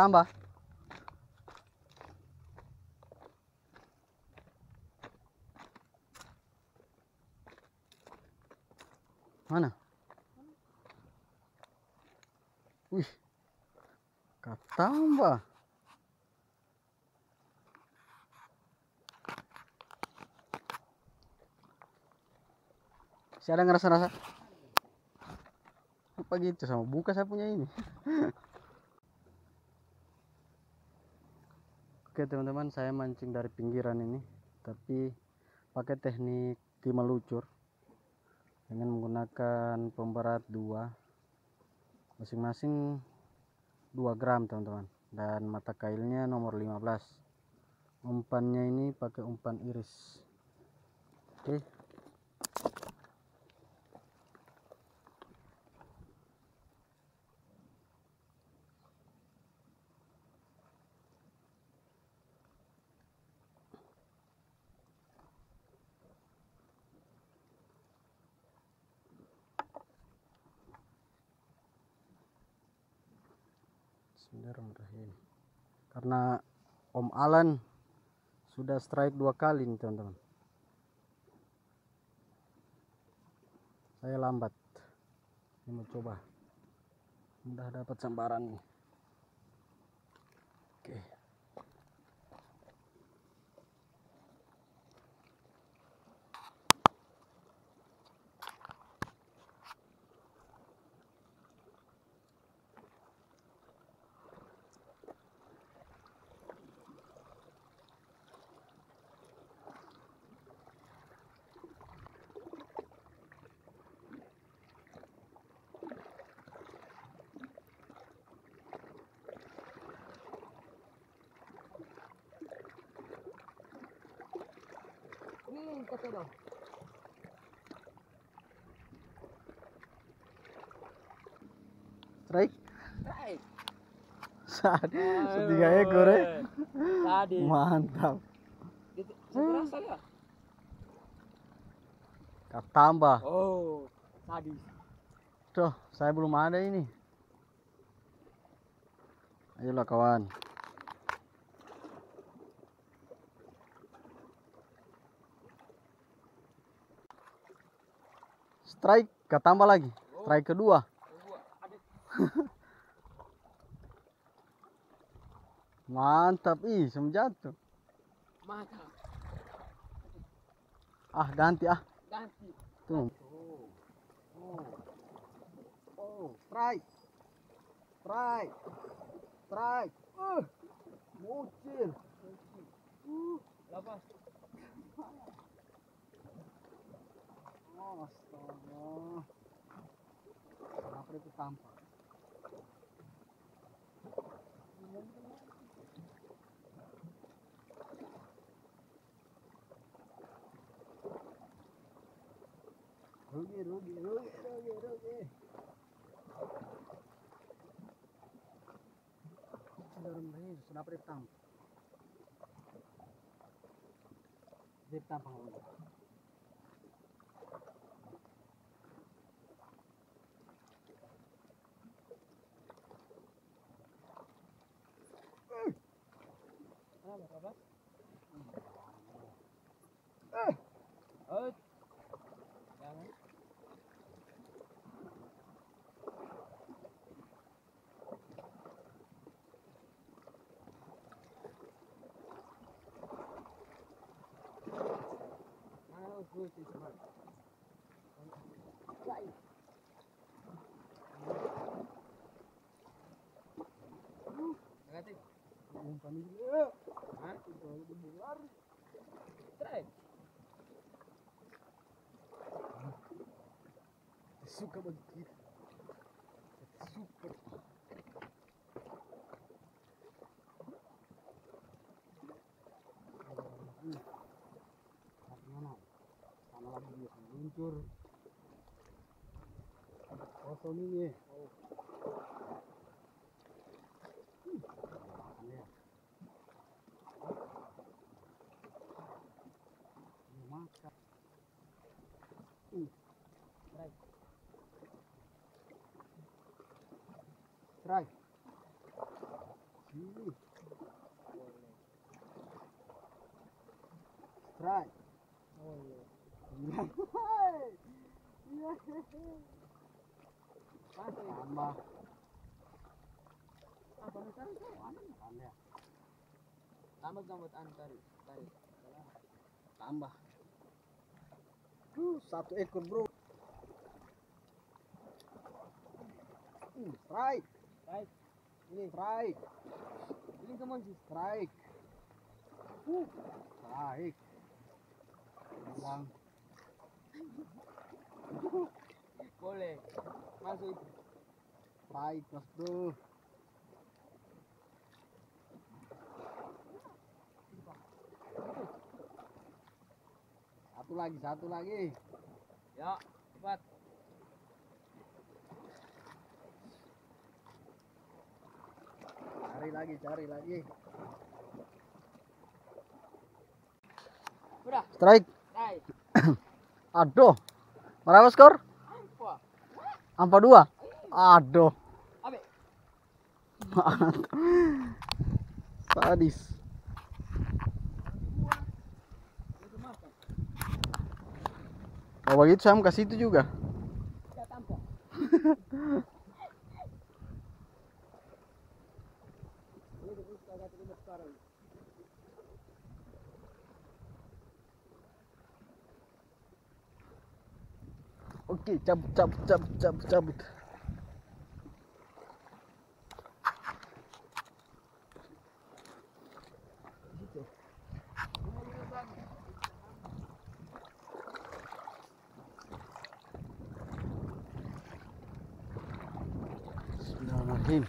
tambah. Mana? Wih, tambah. Masih ada ngerasa-rasa? Apa gitu sama buka saya punya ini. Oke teman-teman, saya mancing dari pinggiran ini, tapi pakai teknik timah lucur dengan menggunakan pemberat 2, masing-masing 2 gram teman-teman, dan mata kailnya nomor 15. Umpannya ini pakai umpan iris. Oke. Bismillahirrahmanirrahim. Karena Om Alan sudah strike 2 kali nih teman-teman, saya lambat. Ini mau coba, mudah dapat sambaran nih. Oke. Strike. Setiga ekor ya. Mantap. Tambah. Oh, sadis. Tuh, saya belum ada ini. Ayolah kawan. Strike, tambah lagi. Strike kedua. Mantap, jatuh. Mantap. Ganti Ganti. Tuh. Strike. Strike. Strike. Mucil. Lepas. Astaga. Kenapa itu tampak? Rugi. Sudah pertama. Dia tampang lagi. Apa? Jangan. Umpan ini. Suka begitu. Super. Sama lagi dia meluncur. Kosong ini. Makan. Strike. Tambah. Apa nih tarik? Tambah gambut tarik. Tambah. 1 ekor bro. Strike. Baik. Ini Strike. ini kemana sih? Strike. Strike. Bilang. Boleh. Masuk itu. Strike mas bro. Satu lagi. Ya, cepat. Cari lagi. Udah. Strike. Baik. Aduh. Berapa skor? Apa? 4-2. Aduh. Abe. Sadis. Oh begitu Sam kasih itu juga. Ya tampok. Ini terus kagak terima sekarang. Oke, cabut. Bismillahirrahmanirrahim.